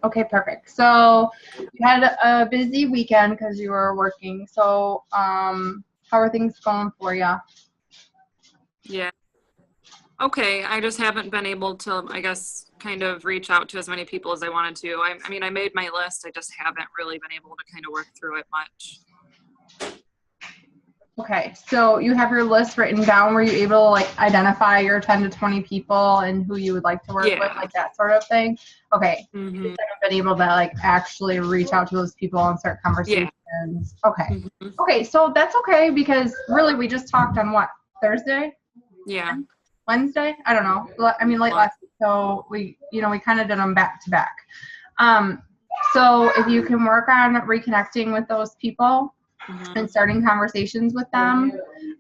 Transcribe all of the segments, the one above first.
Okay, perfect. So you had a busy weekend because you were working. So how are things going for you? Yeah. Okay, I just haven't been able to, I guess, kind of reach out to as many people as I wanted to. I mean, I made my list. I just haven't really been able to kind of work through it much. Okay, so you have your list written down. Were you able to like identify your 10 to 20 people and who you would like to work with, Yeah. like that sort of thing? Okay, you Mm-hmm. just haven't been able to like actually reach out to those people and start Yeah. conversations. Okay. Mm-hmm. Okay, so that's okay because really we just talked on what, Thursday? Yeah. Wednesday? I don't know. I mean, late last week. So we kind of did them back to back. So if you can work on reconnecting with those people and starting conversations with them,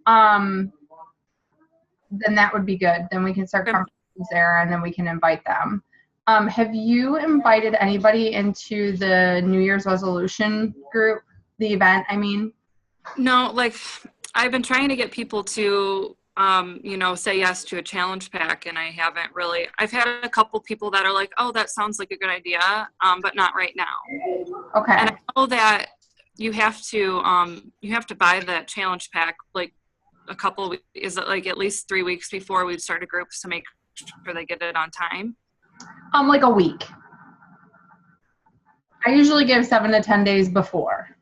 then that would be good. Then we can start conversations there and then we can invite them. Have you invited anybody into the New Year's resolution group, the event, I mean? No, like I've been trying to get people to say yes to a challenge pack, and I haven't really. I've had a couple people that are like, "Oh, that sounds like a good idea," but not right now. Okay. And I know that you have to buy that challenge pack like a couple. Is it like at least 3 weeks before we start a group to make sure they get it on time? Like a week. I usually give 7 to 10 days before.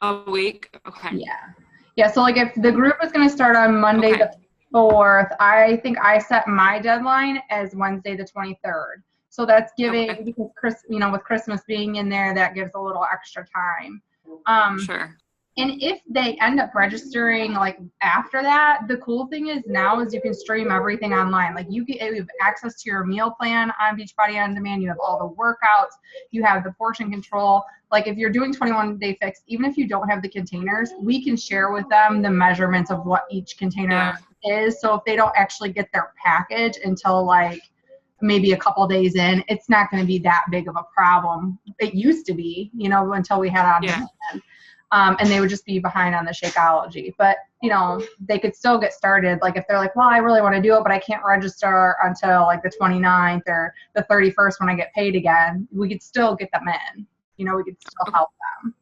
A week? Okay. Yeah, so like if the group is going to start on Monday the 4th, I think I set my deadline as Wednesday the 23rd. So that's giving, because with Christmas being in there, that gives a little extra time. Sure. And if they end up registering like after that, the cool thing is now is you can stream everything online. Like you have access to your meal plan on Beachbody On Demand. You have all the workouts. You have the portion control. Like if you're doing 21 Day Fix, even if you don't have the containers, we can share with them the measurements of what each container is. So if they don't actually get their package until like maybe a couple days in, it's not going to be that big of a problem. It used to be, until we had On Demand. And they would just be behind on the Shakeology. But, they could still get started. Like if they're like, well, I really want to do it, but I can't register until like the 29th or the 31st when I get paid again, we could still get them in. We could still help them.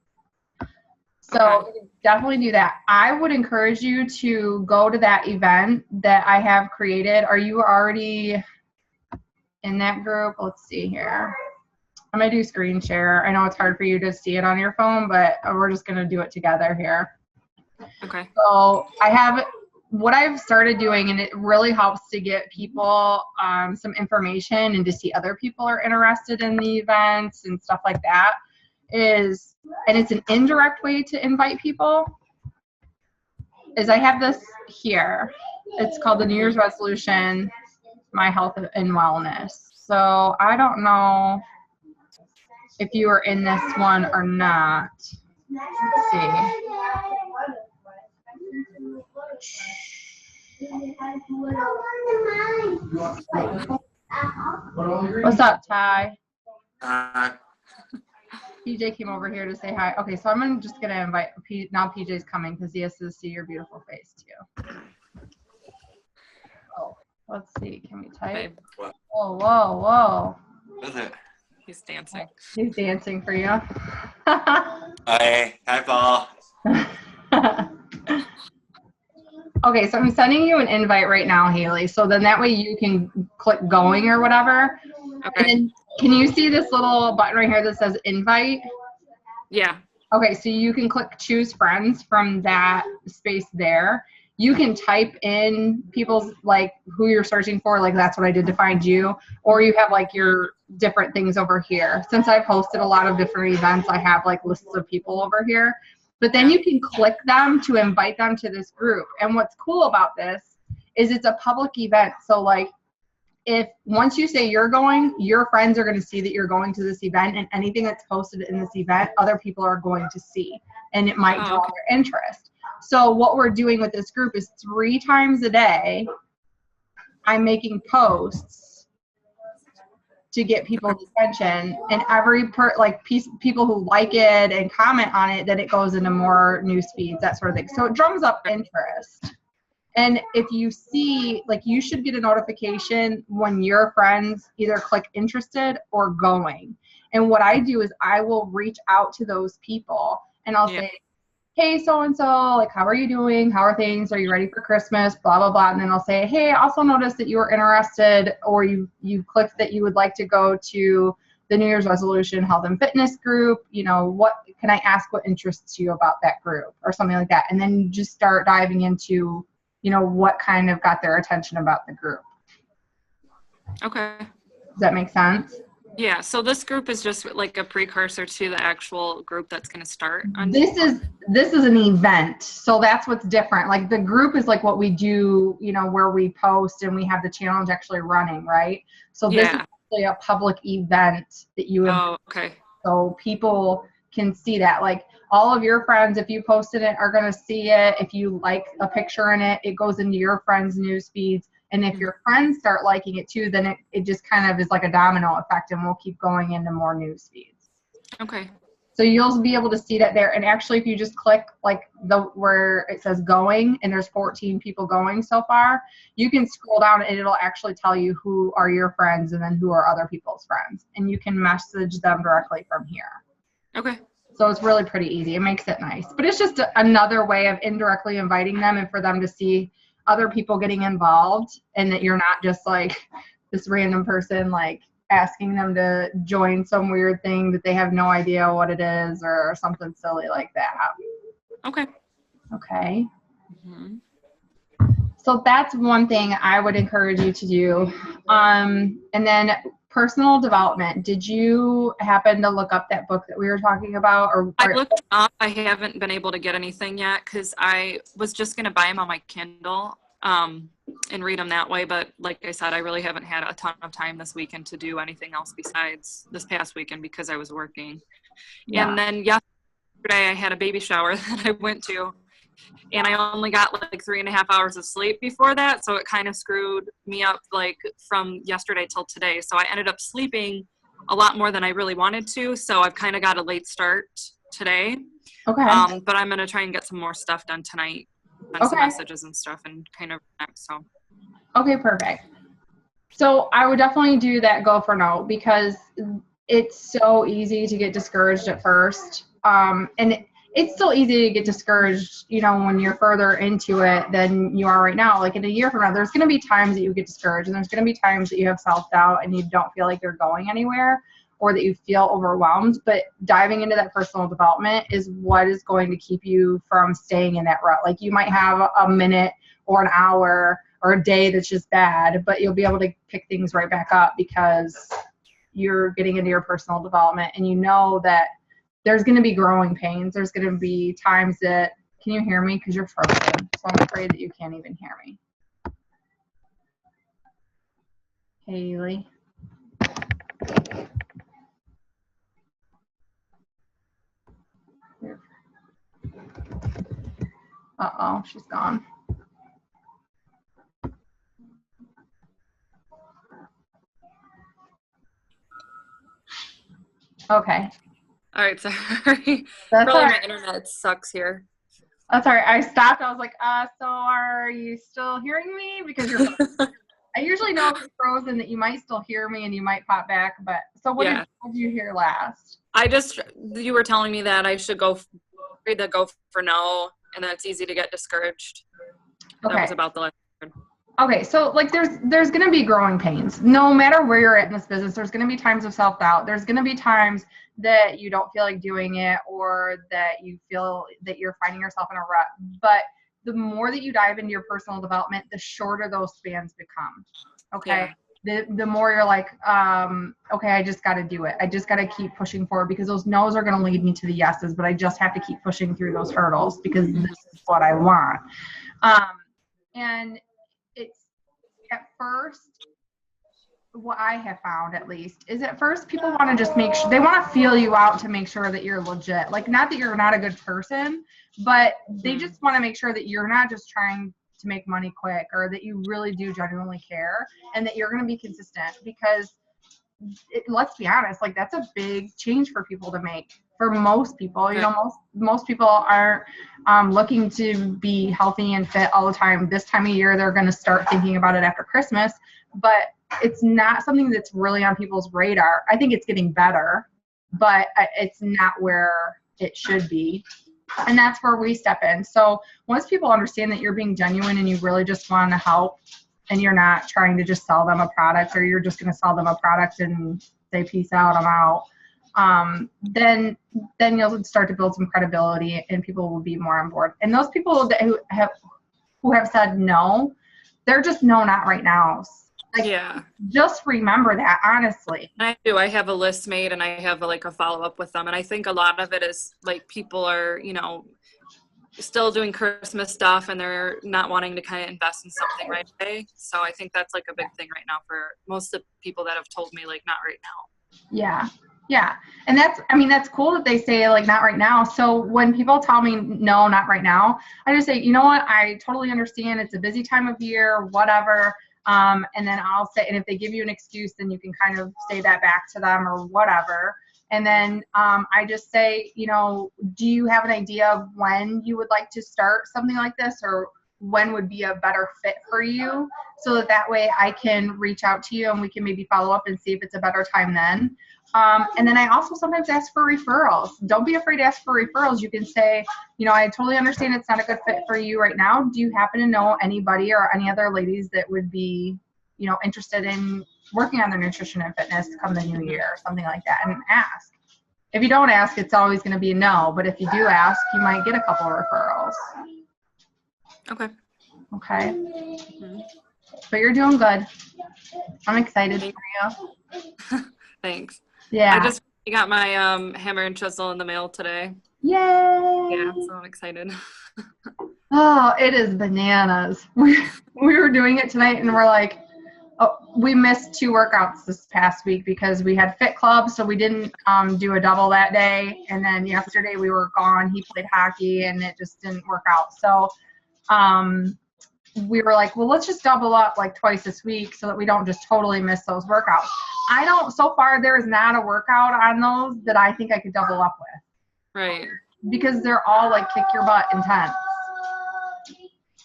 So we could definitely do that. I would encourage you to go to that event that I have created. Are you already in that group? Let's see here. I'm going to do screen share. I know it's hard for you to see it on your phone, but we're just going to do it together here. Okay. So what I've started doing, and it really helps to get people some information and to see other people are interested in the events and stuff like that and it's an indirect way to invite people, is I have this here. It's called the New Year's Resolution, My Health and Wellness. So I don't know if you are in this one or not. Let's see. What's up, Ty? PJ came over here to say hi. Okay, so I'm just gonna invite now. PJ's coming because he has to see your beautiful face too. Oh, let's see. Can we type? What? Whoa, whoa. What is it? He's dancing. He's dancing for you. Hi, Paul. Okay, so I'm sending you an invite right now, Haley. So then that way you can click going or whatever. Okay. And then can you see this little button right here that says invite? Yeah. Okay, so you can click choose friends from that space there. You can type in people's, like, who you're searching for, like that's what I did to find you, or you have like your different things over here. Since I've hosted a lot of different events, I have like lists of people over here. But then you can click them to invite them to this group. And what's cool about this is it's a public event. So like if once you say you're going, your friends are going to see that you're going to this event, and anything that's posted in this event, other people are going to see, and it might draw their interest. So what we're doing with this group is 3 times a day, I'm making posts to get people's attention, and every people who like it and comment on it, that it goes into more news feeds, that sort of thing. So it drums up interest. And if you see, like, you should get a notification when your friends either click interested or going. And what I do is I will reach out to those people and I'll say, hey, so-and-so, like, how are you doing? How are things? Are you ready for Christmas? Blah, blah, blah. And then I'll say, hey, I also noticed that you were interested, or you clicked that you would like to go to the New Year's resolution health and fitness group. You know, what can I ask what interests you about that group or something like that? And then you just start diving into, you know, what kind of got their attention about the group. Okay. Does that make sense? Yeah, so this group is just like a precursor to the actual group that's going to start. This is an event, so that's what's different. Like the group is like what we do, you know, where we post and we have the challenge actually running, right? So this is actually a public event that you have. Oh, okay. So people can see that. Like all of your friends, if you posted it, are going to see it. If you like a picture in it, it goes into your friends' news feeds. And if your friends start liking it too, then it just kind of is like a domino effect and we'll keep going into more news feeds. Okay. So you'll be able to see that there. And actually, if you just click like where it says going and there's 14 people going so far, you can scroll down and it'll actually tell you who are your friends and then who are other people's friends. And you can message them directly from here. Okay. So it's really pretty easy. It makes it nice. But it's just another way of indirectly inviting them and for them to see other people getting involved and that you're not just like this random person like asking them to join some weird thing that they have no idea what it is or something silly like that. Okay. Okay. So that's one thing I would encourage you to do. And then personal development. Did you happen to look up that book that we were talking about? Or I looked up. I haven't been able to get anything yet because I was just going to buy them on my Kindle and read them that way. But like I said, I really haven't had a ton of time this weekend to do anything else besides this past weekend because I was working. Yeah. And then yesterday I had a baby shower that I went to. And I only got like 3.5 hours of sleep before that. So it kind of screwed me up like from yesterday till today. So I ended up sleeping a lot more than I really wanted to. So I've kind of got a late start today. Okay. But I'm going to try and get some more stuff done tonight. And some messages and stuff and kind of next. So. Okay, perfect. So I would definitely do that go for no because it's so easy to get discouraged at first. And it's still easy to get discouraged, you know, when you're further into it than you are right now. Like in a year from now, there's going to be times that you get discouraged and there's going to be times that you have self-doubt and you don't feel like you're going anywhere or that you feel overwhelmed. But diving into that personal development is what is going to keep you from staying in that rut. Like you might have a minute or an hour or a day that's just bad, but you'll be able to pick things right back up because you're getting into your personal development and you know that there's going to be growing pains. There's going to be times that, can you hear me? Because you're frozen. So I'm afraid that you can't even hear me. Haley. Uh-oh, she's gone. Okay. All right, sorry. That's Probably my internet sucks here. That's all right. I stopped. I was like, so are you still hearing me? Because you're I usually know if you're frozen that you might still hear me and you might pop back. But so what did you hear last? You were telling me that I should read the go for no, and that it's easy to get discouraged. Okay. That was about the last word. Okay, so like there's going to be growing pains. No matter where you're at in this business, there's going to be times of self-doubt. There's going to be times that you don't feel like doing it or that you feel that you're finding yourself in a rut. But the more that you dive into your personal development, the shorter those spans become. Okay. Yeah. The more you're like, okay, I just got to do it. I just got to keep pushing forward because those no's are going to lead me to the yeses, but I just have to keep pushing through those hurdles because this is what I want. And it's at first, what I have found at least is at first people want to just make sure they want to feel you out to make sure that you're legit. Like not that you're not a good person, but they just want to make sure that you're not just trying to make money quick or that you really do genuinely care and that you're going to be consistent because let's be honest, like that's a big change for people to make. For most people, you know, most people aren't looking to be healthy and fit all the time. This time of year, they're going to start thinking about it after Christmas, but it's not something that's really on people's radar. I think it's getting better, but it's not where it should be. And that's where we step in. So once people understand that you're being genuine and you really just want to help, and you're not trying to just sell them a product, or you're just going to sell them a product and say, peace out, I'm out. Then you'll start to build some credibility and people will be more on board. And those people who have said no, they're just no, not right now. Like, yeah. Just remember that, honestly. I do. I have a list made and I have a follow-up with them. And I think a lot of it is like people are, you know, still doing Christmas stuff and they're not wanting to kind of invest in something right away. So I think that's like a big thing right now for most of the people that have told me like not right now. Yeah. Yeah. And that's cool that they say like not right now. So when people tell me no, not right now, I just say, you know what, I totally understand. It's a busy time of year, whatever. And then I'll say, and if they give you an excuse, then you can kind of say that back to them or whatever. And then I just say, you know, do you have an idea of when you would like to start something like this, or when would be a better fit for you, so that way I can reach out to you and we can maybe follow up and see if it's a better time then. And then I also sometimes ask for referrals. Don't be afraid to ask for referrals. You can say, you know, I totally understand it's not a good fit for you right now. Do you happen to know anybody or any other ladies that would be, you know, interested in working on their nutrition and fitness come the new year or something like that? And ask. If you don't ask, it's always going to be a no. But if you do ask, you might get a couple of referrals. Okay. Okay. Mm-hmm. But you're doing good. I'm excited for you. Thanks. Yeah. I just got my hammer and chisel in the mail today. Yay! Yeah, so I'm excited. Oh, it is bananas. We were doing it tonight and we're like, oh, we missed 2 workouts this past week because we had fit club, so we didn't do a double that day. And then yesterday we were gone. He played hockey and it just didn't work out. So we were like, well, let's just double up like twice this week so that we don't just totally miss those workouts. So far there is not a workout on those that I think I could double up with. Right. Because they're all like kick your butt intense.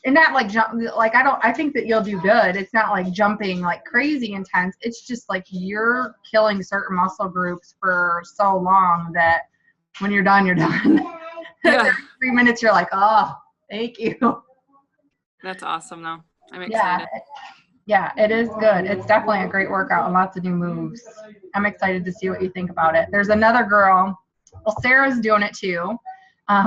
And not like jump, like I think that you'll do good. It's not like jumping like crazy intense. It's just like you're killing certain muscle groups for so long that when you're done, you're done. Yeah. 3 minutes, you're like, oh, thank you. That's awesome though. I'm excited. Yeah, it is good. It's definitely a great workout and lots of new moves. I'm excited to see what you think about it. There's another girl. Well, Sarah's doing it too.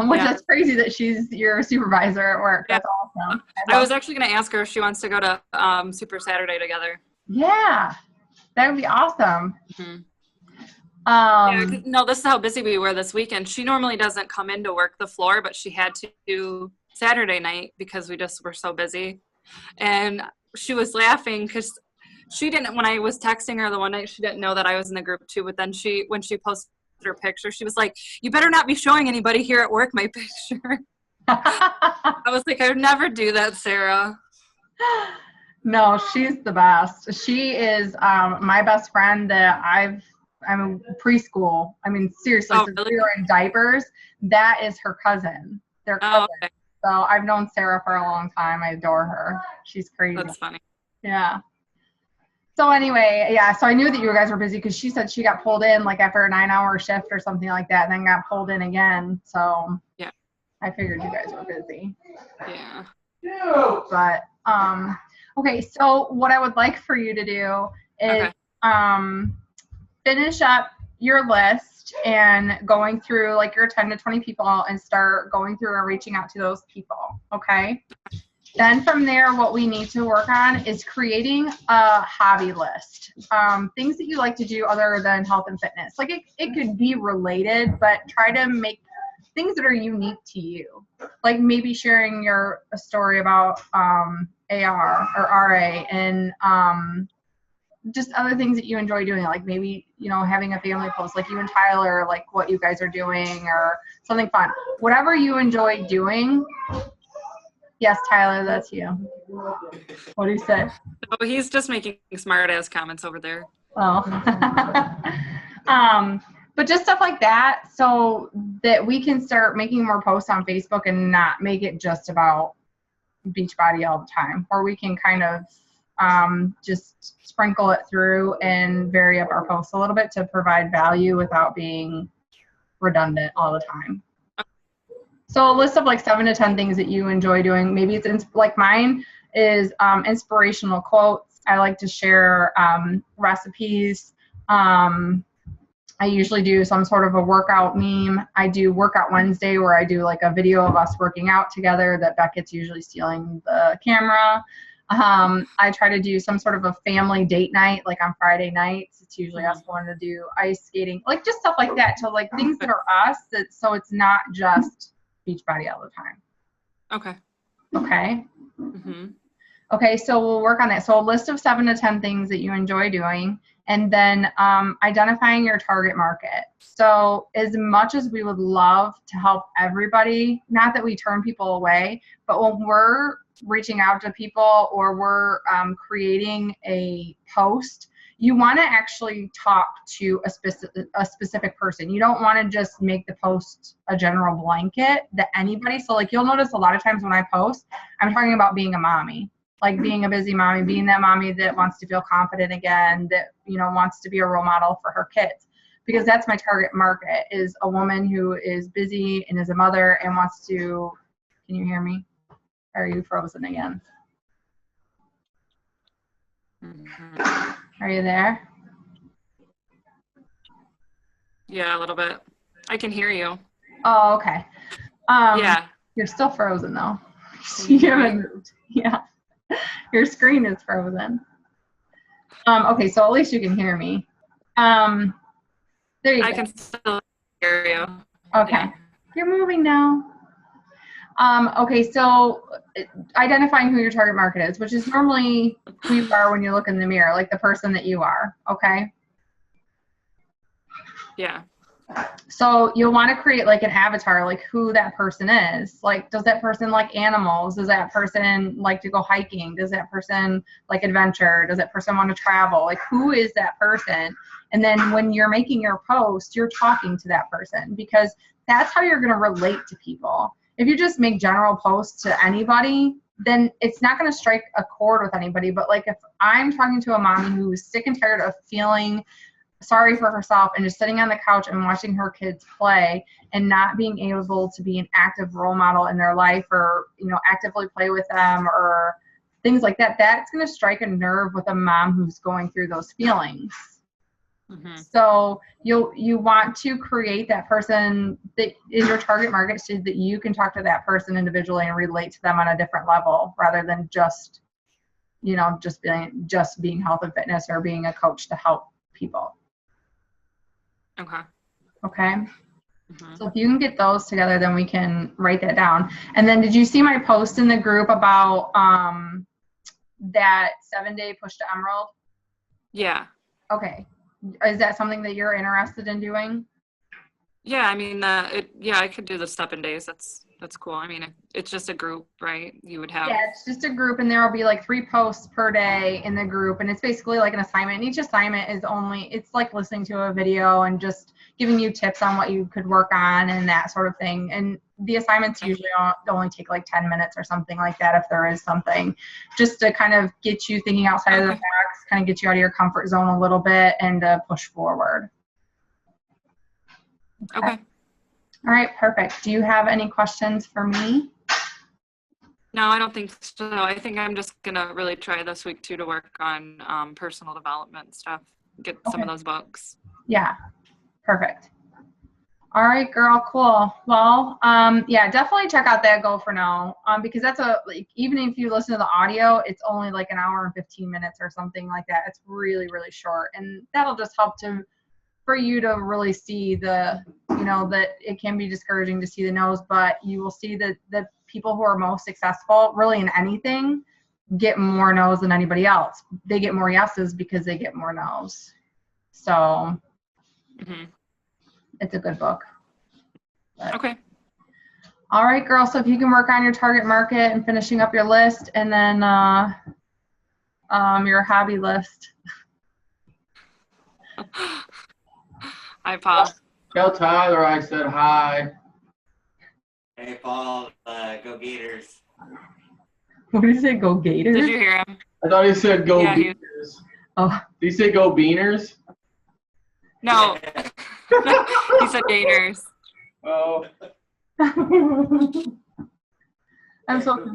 Which is crazy that she's your supervisor at work. That's awesome. I was actually going to ask her if she wants to go to Super Saturday together. Yeah, that would be awesome. Mm-hmm. No, this is how busy we were this weekend. She normally doesn't come in to work the floor, but she had to do Saturday night because we just were so busy. And she was laughing because she didn't, when I was texting her the one night, she didn't know that I was in the group too. But then when she posted her picture, she was like, you better not be showing anybody here at work my picture. I was like, I would never do that, Sarah. No, she's the best. She is my best friend that I'm in preschool. I mean, seriously, since really? we were in diapers, that is her cousin. They're cousins. Oh, okay. So I've known Sarah for a long time. I adore her. She's crazy. That's funny. Yeah. So anyway, so I knew that you guys were busy because she said she got pulled in like after a 9-hour shift or something like that and then got pulled in again. So yeah, I figured you guys were busy. Yeah. But, okay. So what I would like for you to do is finish up your list and going through like your 10 to 20 people and start going through and reaching out to those people. Okay. Then from there, what we need to work on is creating a hobby list. Things that you like to do other than health and fitness. Like it could be related, but try to make things that are unique to you. Like maybe sharing a story about AR or RA and just other things that you enjoy doing. Like maybe, having a family post like you and Tyler, like what you guys are doing or something fun. Whatever you enjoy doing. Yes, Tyler, that's you. What do you say? Oh, he's just making smart ass comments over there. Well, but just stuff like that so that we can start making more posts on Facebook and not make it just about Beachbody all the time, or we can kind of just sprinkle it through and vary up our posts a little bit to provide value without being redundant all the time. So a list of like 7 to 10 things that you enjoy doing. Maybe it's like mine is inspirational quotes. I like to share recipes. I usually do some sort of a workout meme. I do Workout Wednesday where I do like a video of us working out together that Beckett's usually stealing the camera. I try to do some sort of a family date night, like on Friday nights. It's usually us going to do ice skating, like just stuff like that. So like things that are us, so it's not just Beachbody all the time. Okay. Okay. Mm-hmm. Okay, so we'll work on that. So a list of 7 to 10 things that you enjoy doing, and then identifying your target market. So as much as we would love to help everybody, not that we turn people away, but when we're reaching out to people or we're creating a post, you want to actually talk to a specific person. You don't want to just make the post a general blanket that anybody. So like you'll notice a lot of times when I post, I'm talking about being a mommy. Like being a busy mommy, being that mommy that wants to feel confident again, that, you know, wants to be a role model for her kids. Because that's my target market, is a woman who is busy and is a mother and wants to, can you hear me? Or are you frozen again? Mm-hmm. Are you there? Yeah, a little bit. I can hear you. Oh, okay. Yeah. You're still frozen though. Can you You hear me? haven't moved. Yeah. Your screen is frozen. Okay, so at least you can hear me. There you go. I can still hear you. Okay. Yeah. You're moving now. Okay, so identifying who your target market is, which is normally who you are when you look in the mirror, like the person that you are, okay? Yeah. So you'll want to create like an avatar, like who that person is. Like, does that person like animals? Does that person like to go hiking? Does that person like adventure? Does that person want to travel? Like, who is that person? And then when you're making your post, you're talking to that person, because that's how you're going to relate to people. If you just make general posts to anybody, then it's not going to strike a chord with anybody. But like if I'm talking to a mommy who's sick and tired of feeling sorry for herself and just sitting on the couch and watching her kids play and not being able to be an active role model in their life, or, you know, actively play with them or things like that, that's going to strike a nerve with a mom who's going through those feelings. Mm-hmm. So you want to create that person that is your target market so that you can talk to that person individually and relate to them on a different level, rather than just, you know, just being health and fitness or being a coach to help people. Okay. Okay. Mm-hmm. So if you can get those together, then we can write that down. And then did you see my post in the group about that 7-day push to Emerald? Yeah. Okay. Is that something that you're interested in doing? Yeah, I mean, I could do the 7 days. That's cool. I mean, it's just a group, right? You would have. Yeah, it's just a group, and there will be like 3 posts per day in the group, and it's basically like an assignment. And each assignment is it's like listening to a video and just giving you tips on what you could work on and that sort of thing. And the assignments usually only take like 10 minutes or something like that, if there is something, just to kind of get you thinking outside of the box, kind of get you out of your comfort zone a little bit and push forward. Okay. All right, perfect. Do you have any questions for me? No, I don't think so. I think I'm just going to really try this week too to work on personal development stuff, get some of those books. Yeah, perfect. All right, girl, cool. Well, yeah, definitely check out that Go For No, because that's even if you listen to the audio, it's only like an hour and 15 minutes or something like that. It's really, really short, and that'll just help for you to really see that it can be discouraging to see the no's, but you will see that the people who are most successful really in anything get more no's than anybody else. They get more yeses because they get more no's. So It's a good book. But. Okay. All right, girl. So if you can work on your target market and finishing up your list, and then your hobby list. Hi, Paul. Tell Tyler I said hi. Hey, Paul, go Gators. What did you say? Go Gators? Did you hear him? I thought he said go Yeah, he- Beaners. Oh. Did he say go Beaners? No. He said Gators. Oh. I'm so.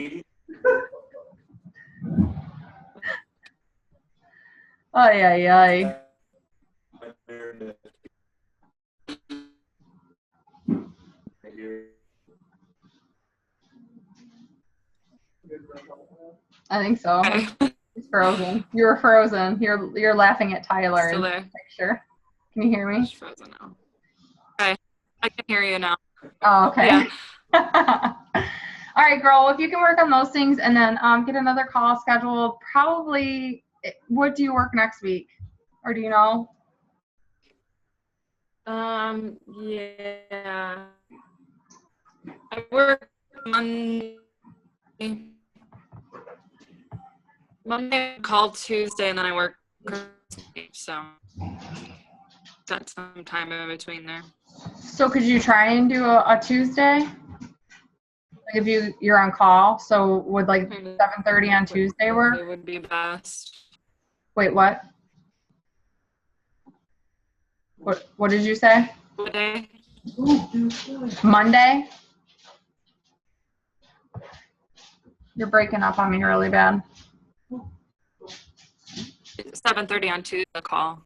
Ay, ay, ay. I think so. Okay. He's frozen. You were frozen. You're laughing at Tyler Still in the there. picture. Can you hear me? He's frozen now. Okay. I can hear you now. Oh, okay. Yeah. All right, girl. If you can work on those things and then get another call scheduled, probably. What do you work next week, or do you know? Yeah. I work Monday. I call Tuesday, and then I work Thursday, so got some time in between there. So could you try and do a Tuesday? Like if you're on call, so would like 7:30 on Tuesday work? It would be best. Wait, what? What did you say? What day? Monday? You're breaking up on me really bad. 7:30 on Tuesday. Call.